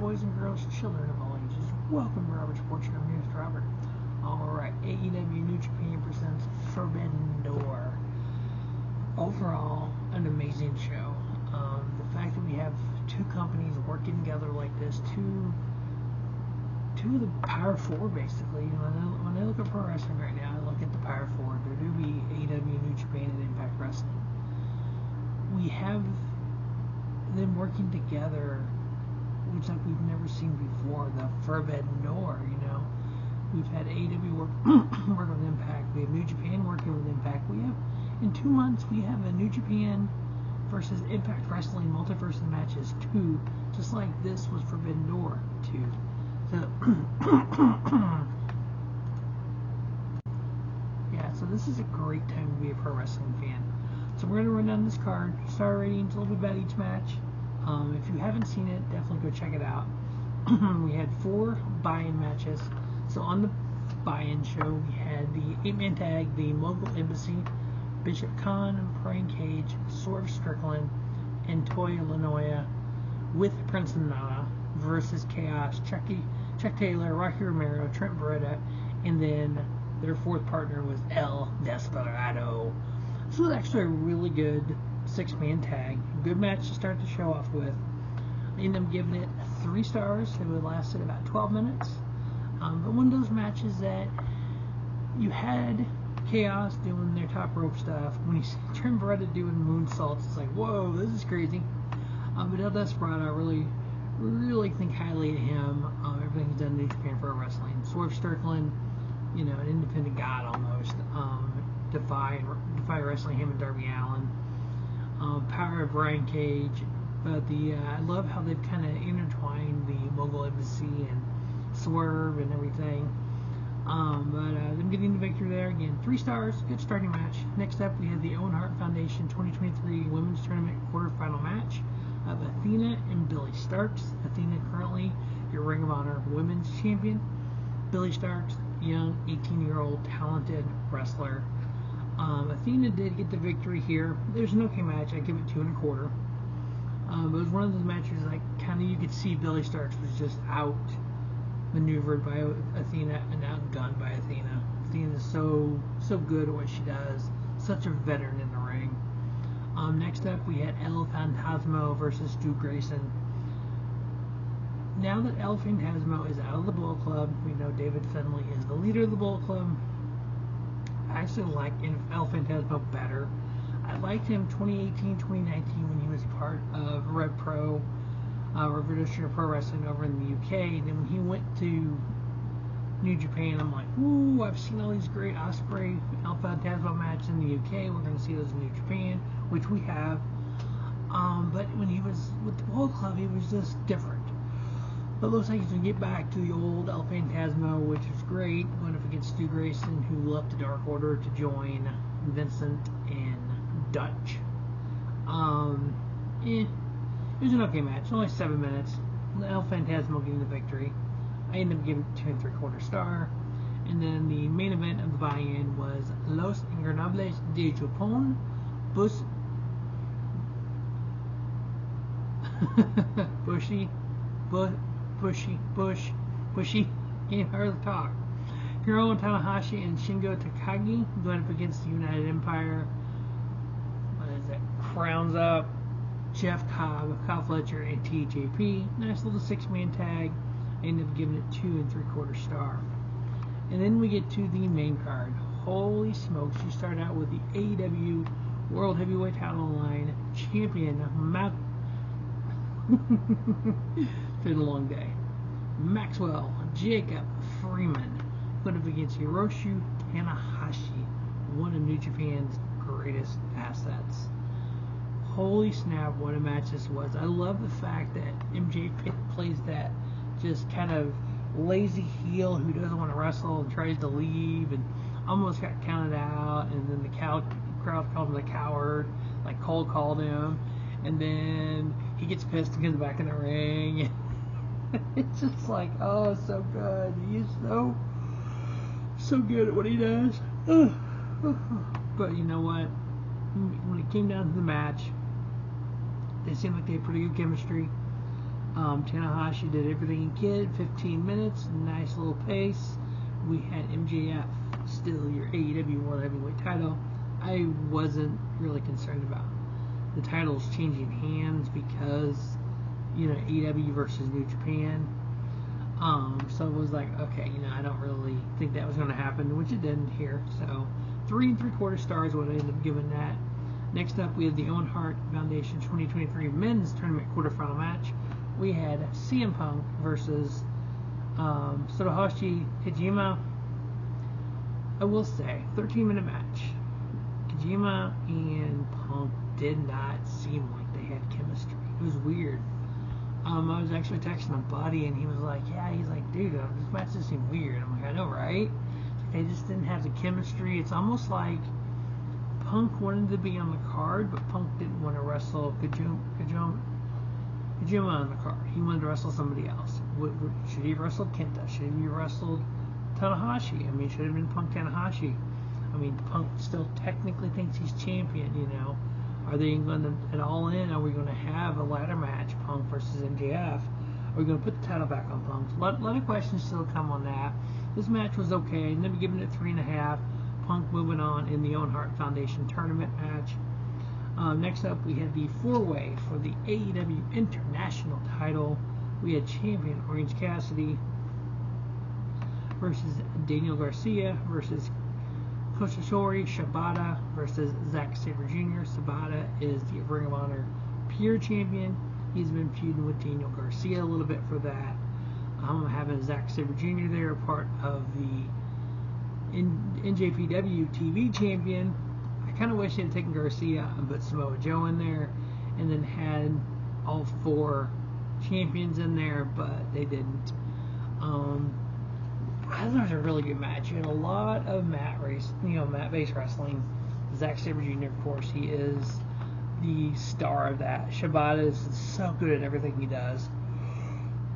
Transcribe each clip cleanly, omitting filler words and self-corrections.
boys and girls, children of all ages, welcome to Robert's Portrait. I'm your host, Robert. Alright, AEW New Japan presents Forbidden Door. Overall, an amazing show. The fact that we have two companies working together like this, two of the Power Four, basically. When I look at pro wrestling right now, I look at the Power Four, WWE, AEW, New Japan, and Impact Wrestling. We have them working together, which like we've never seen before. The Forbidden Door, We've had AEW work with Impact. We have New Japan working with Impact. We have, in 2 months, we have a New Japan versus Impact Wrestling multiverse matches 2, just like this was Forbidden Door 2. So, yeah, so this is a great time to be a pro wrestling fan. So we're going to run down this card, star ratings, a little bit about each match. If you haven't seen it, definitely go check it out. We had 4 buy-in matches. So on the buy-in show, we had the 8-man tag, the Mogul Embassy, Bishop Kaun, Brian Cage, Swerve Strickland, and Toya Lanoya with Prince Nana versus Chaos, Chuck Taylor, Rocky Romero, Trent Beretta, and then their 4th partner was El Desperado. So it was actually a really good 6-man tag. Good match to start the show off with. I ended up giving it 3 stars. It would lasted about 12 minutes. But one of those matches that you had Chaos doing their top rope stuff. When you see Trent Beretta doing moonsaults, it's like, whoa, this is crazy. But El Desperado, I really think highly of him. Everything he's done in New Japan Pro Wrestling. Swerve Strickland, an independent god almost. Defy Wrestling, him and Darby Allin. Power of Brian Cage. But I love how they've kind of intertwined the Mogul Embassy and Swerve and everything. Them getting the victory there. Again, 3 stars. Good starting match. Next up, we have the Owen Hart Foundation 2023 Women's Tournament quarterfinal match of Athena and Billie Starkz. Athena currently your Ring of Honor Women's Champion. Billie Starkz, young 18-year-old talented wrestler. Athena did get the victory here. There's an okay match. I give it 2 1/4. It was one of those matches like kind of you could see Billie Starkz was just outmaneuvered by Athena and outgunned by Athena. Athena's so good at what she does. Such a veteran in the ring. Next up, we had El Phantasmo versus Stu Grayson. Now that El Phantasmo is out of the Bullet Club, we know David Finlay is the leader of the Bullet Club. I actually like El Phantasmo better. I liked him 2018, 2019 when he was part of Rev Pro, Revolutionary Pro Wrestling over in the UK. And then when he went to New Japan, I'm like, ooh, I've seen all these great Ospreay El Phantasmo matches in the UK. We're going to see those in New Japan, which we have. But when he was with the Bullet Club, he was just different. But it looks like he's going to get back to the old El Phantasmo, which is great, going up against Stu Grayson, who left the Dark Order to join Vincent and Dutch. It was an okay match, only 7 minutes. El Phantasmo getting the victory. I ended up giving it 2 3/4 star. And then the main event of the buy-in was Los Ingobernables de Japon, BUSHI, can't hardly talk. Hiroshi Tanahashi and Shingo Takagi going up against the United Empire. What is it? Crowns Up, Jeff Cobb, Fletcher, and TJP. Nice little 6-man tag. I ended up giving it 2 3/4 star. And then we get to the main card. Holy smokes, you start out with the AEW World Heavyweight Title Line Champion it's been a long day. Maxwell Jacob Freeman going up against Hiroshi Tanahashi, one of New Japan's greatest assets. Holy snap, what a match this was. I love the fact that MJ plays that just kind of lazy heel who doesn't want to wrestle and tries to leave and almost got counted out, and then the crowd called him a coward, like Cole called him, and then he gets pissed and comes back in the ring. It's just like, oh, so good. He's so good at what he does. But you know what? When it came down to the match, they seemed like they had pretty good chemistry. Tanahashi did everything he could, 15 minutes, nice little pace. We had MJF, still your AEW World Heavyweight title. I wasn't really concerned about the titles changing hands because, AEW versus New Japan. So it was like, okay, I don't really think that was going to happen, which it didn't here. So 3 3/4 stars what I ended up giving that. Next up, we had the Owen Hart Foundation 2023 Men's Tournament Quarterfinal match. We had CM Punk versus Satoshi Kojima. I will say, 13-minute match. Kojima and Punk did not seem like they had chemistry. It was weird. I was actually texting a buddy, and he was like, he's like, dude, this match just seemed weird. I'm like, I know, right? They just didn't have the chemistry. It's almost like Punk wanted to be on the card, but Punk didn't want to wrestle Kojima on the card. He wanted to wrestle somebody else. Should he have wrestled Kenta? Should he have wrestled Tanahashi? I mean, should have been Punk Tanahashi. I mean, Punk still technically thinks he's champion, Are they going to, at All In, are we going to have a ladder match, Punk versus MJF? Are we going to put the title back on Punk? A lot of questions still come on that. This match was okay. I ended up giving it 3.5. Punk moving on in the Owen Hart Foundation tournament match. Next up, we had the 4-way for the AEW International title. We had champion Orange Cassidy versus Daniel Garcia versus Kosashori Shibata versus Zack Sabre Jr. Shibata is the Ring of Honor Pure Champion. He's been feuding with Daniel Garcia a little bit for that. Having Zack Sabre Jr. there, part of the NJPW TV Champion. I kind of wish they had taken Garcia and put Samoa Joe in there, and then had all 4 champions in there, but they didn't. I thought it was a really good match. You had a lot of mat-based wrestling. Zack Sabre Jr., of course, he is the star of that. Shibata is so good at everything he does.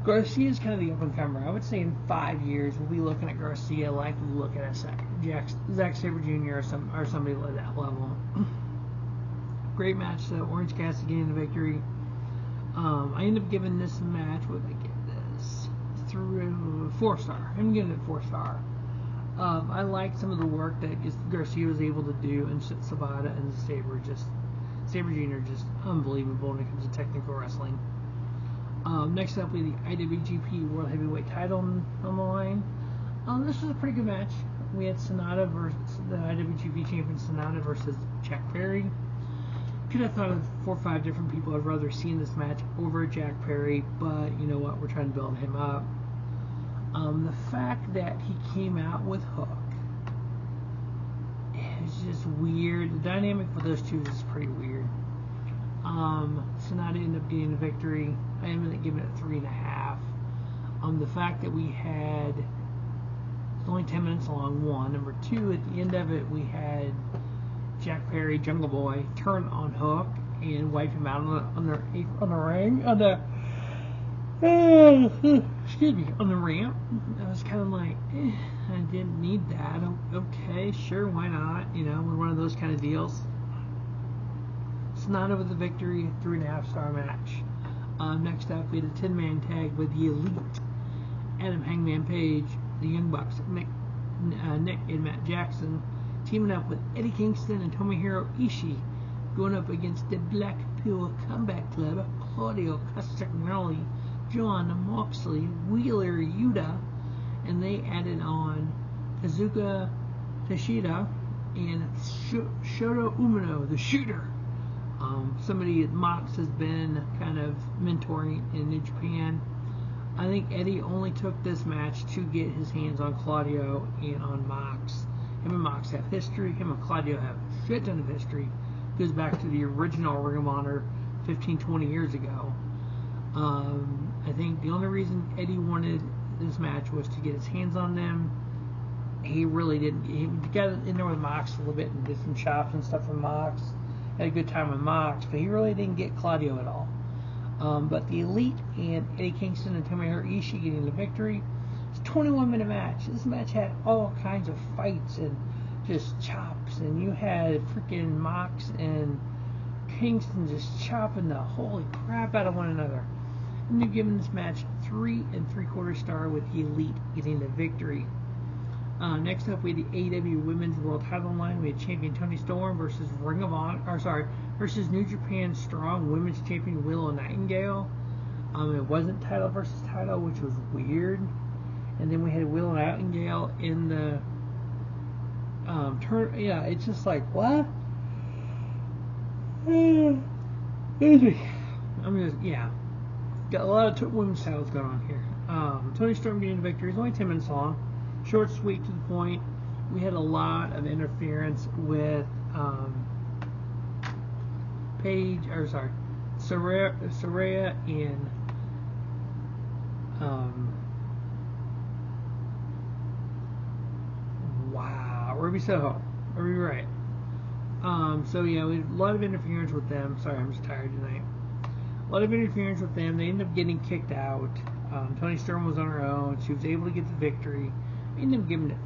Garcia is kind of the up-and-comer. I would say in 5 years, we'll be looking at Garcia like we look at Zack Sabre Jr. or somebody like that level. Great match, though. Orange Cassidy getting the victory. I ended up giving this match, what did I give this? 4-star. I'm giving it 4-star. I like some of the work that Garcia was able to do, and Shibata and Sabre Jr. just unbelievable when it comes to technical wrestling. Next up, we have the IWGP World Heavyweight title on the line. This was a pretty good match. We had Sonata versus the IWGP champion Sonata versus Jack Perry. Could have thought of 4 or 5 different people I'd rather seen this match over Jack Perry, but you know what? We're trying to build him up. The fact that he came out with Hook is just weird. The dynamic for those two is pretty weird. Sonata ended up getting the victory. I ended up giving it 3.5. The fact that we had, it's only 10 minutes long, 1. Number 2, at the end of it, we had Jack Perry, Jungle Boy, turn on Hook and wipe him out on the ramp. I was kind of like, I didn't need that. Okay, sure, why not? One of those kind of deals. Sonata with the victory, 3.5-star match. Next up, we had a 10-man tag with the Elite, Adam Hangman Page, the Young Bucks, Nick and Matt Jackson, teaming up with Eddie Kingston and Tomohiro Ishii, going up against the Blackpool Combat Club, Claudio Castagnoli, John Moxley, Wheeler Yuta, and they added on Kazuka Tashida and Shota Umino, the Shooter. Somebody at Mox has been kind of mentoring in New Japan. I think Eddie only took this match to get his hands on Claudio and on Mox. Him and Mox have history. Him and Claudio have a shit ton of history. Goes back to the original Ring of Honor 15, 20 years ago. I think the only reason Eddie wanted this match was to get his hands on them. He really didn't. He got in there with Mox a little bit and did some chops and stuff with Mox. Had a good time with Mox, but he really didn't get Claudio at all. But the Elite and Eddie Kingston and Tomohiro Ishii getting the victory. It's a 21-minute match. This match had all kinds of fights and just chops, and you had freaking Mox and Kingston just chopping the holy crap out of one another. And they're giving this match 3 3/4 star with Elite getting the victory. Next up, we had the AEW Women's World Title line. We had champion Toni Storm versus versus New Japan Strong Women's Champion Willow Nightingale. It wasn't title versus title, which was weird. And then we had Willow Nightingale in the turn. Yeah, it's just like, what? Got a lot of women's titles going on here. Toni Storm getting the victory. It's only 10 minutes long. Short, sweet, to the point. We had a lot of interference with Saraya and Ruby Soho. Are we right? So yeah, we had a lot of interference with them. Sorry, I'm just tired tonight. A lot of interference with them. They ended up getting kicked out. Toni Storm was on her own. She was able to get the victory. We ended up giving it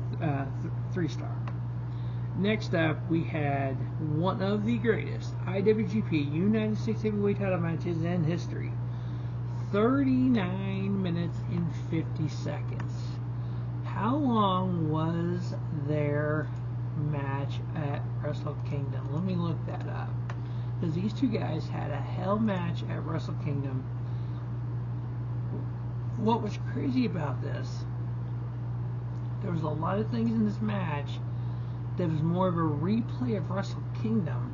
3-star. Next up, we had one of the greatest IWGP United States Heavyweight title matches in history. 39 minutes and 50 seconds. How long was their match at Wrestle Kingdom? Let me look that up. Because these two guys had a hell match at Wrestle Kingdom. What was crazy about this, there was a lot of things in this match that was more of a replay of Wrestle Kingdom.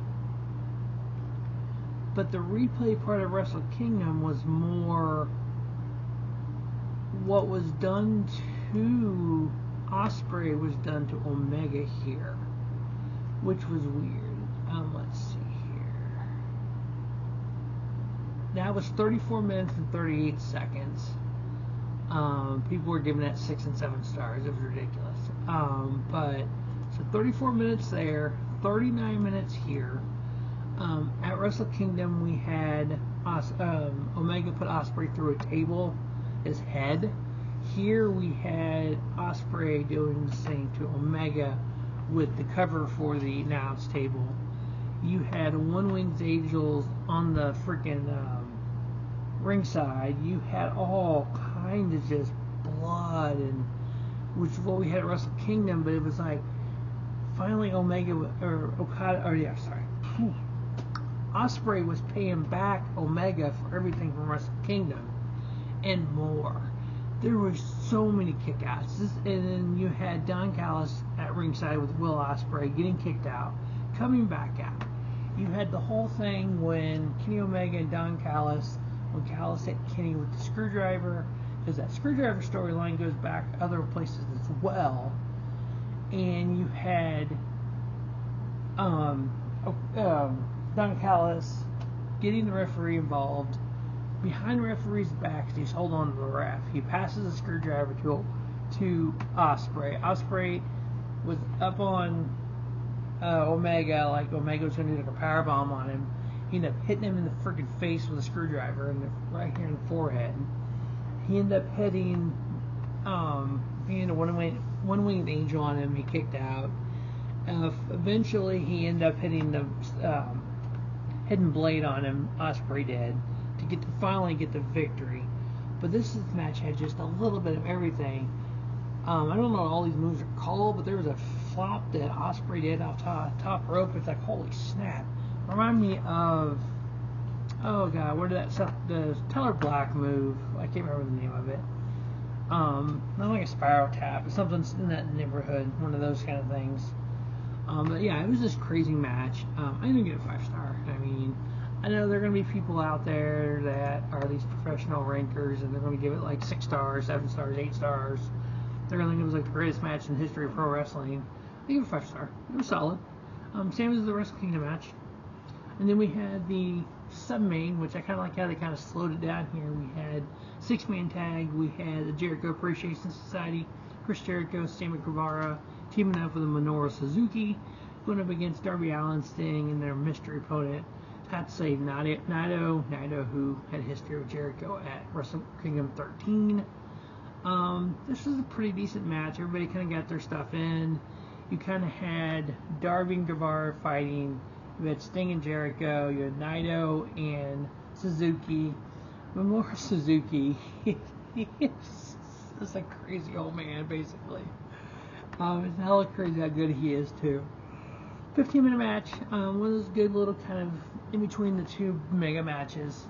But the replay part of Wrestle Kingdom was more what was done to Ospreay was done to Omega here, which was weird. Let's see here. That was 34 minutes and 38 seconds. People were giving that 6 and 7 stars. It was ridiculous. So 34 minutes there, 39 minutes here. At Wrestle Kingdom, we had Omega put Ospreay through a table, his head. Here we had Ospreay doing the same to Omega with the cover for the announce table. You had One Winged Angels on the freaking ringside. You had all kind of just blood, and which is what we had at Wrestle Kingdom, but it was like finally Ospreay was paying back Omega for everything from Wrestle Kingdom and more. There were so many kickouts, and then you had Don Callis at ringside with Will Ospreay getting kicked out, coming back out. You had the whole thing when Kenny Omega and Don Callis, when Callis hit Kenny with the screwdriver, because that screwdriver storyline goes back other places as well. And you had Don Callis getting the referee involved. Behind the referee's back, he's holding on to the ref. He passes the screwdriver to Ospreay. Ospreay was up on Omega, like Omega was going to do like a powerbomb on him. He ended up hitting him in the freaking face with a screwdriver right here in the forehead. He ended up hitting one winged angel on him. He kicked out. Eventually, he ended up hitting the hidden blade on him. Ospreay did to finally get the victory. But this match had just a little bit of everything. I don't know what all these moves are called, but there was a flop that Ospreay did off top rope. It's like, holy snap. Remind me of, oh god, where did that stuff, the Tyler Black move, I can't remember the name of it. Not like a spiral tap, but something in that neighborhood, one of those kind of things. But yeah, it was this crazy match. I didn't give it a 5-star. I mean, I know there are going to be people out there that are these professional rankers, and they're going to give it like 6 stars, 7 stars, 8 stars. They're going to think it was like the greatest match in the history of pro wrestling. I give it a 5-star. It was solid. Same as the Wrestle Kingdom match. And then we had the sub-main, which I kind of like how they kind of slowed it down here. We had 6-man tag. We had the Jericho Appreciation Society, Chris Jericho, Sammy Guevara, teaming up with Minoru Suzuki, going up against Darby Allin, Sting, and their mystery opponent, Tatsui Naito, who had history with Jericho at Wrestle Kingdom 13. This was a pretty decent match. Everybody kind of got their stuff in. You kind of had Darby and Guevara fighting. You had Sting and Jericho. You had Naito and Suzuki. Minoru Suzuki, he's a crazy old man, basically. It's hella crazy how good he is, too. 15-minute match. One of those good little kind of in between the two mega matches.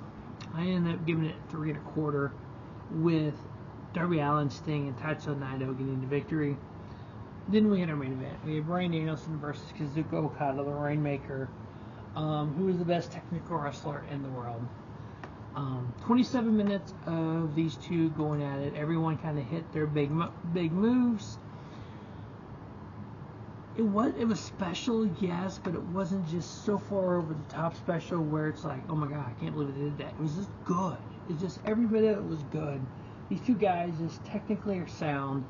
I ended up giving it 3 1/4 with Darby Allin, Sting, and Tatsuya Naito getting the victory. Then we had our main event. We had Bryan Danielson versus Kazuchika Okada, the Rainmaker, who is the best technical wrestler in the world. 27 minutes of these two going at it. Everyone kind of hit their big moves. It was special, yes, but it wasn't just so far over the top special where it's like, oh my god, I can't believe they did that. It was just good. It's just every bit of it was good. These two guys just technically are sound,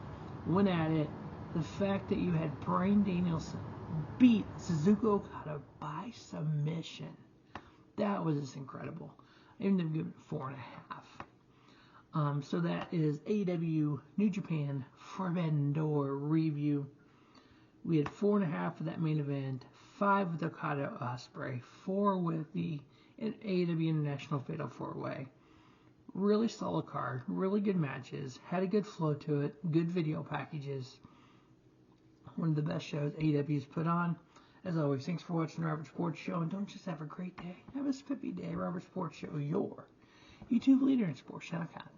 went at it. The fact that you had Bryan Danielson beat Kazuchika Okada by submission, that was just incredible. I ended up giving it 4.5. So that is AEW New Japan Forbidden Door review. We had 4.5 for that main event, 5 with Okada Ospreay, 4 with the AEW International Fatal 4-Way. Really solid card, really good matches, had a good flow to it, good video packages. One of the best shows AEW's put on. As always, thanks for watching the Robert Sports Show, and don't just have a great day, have a spiffy day. Robert Sports Show, your YouTube leader in sports channel content.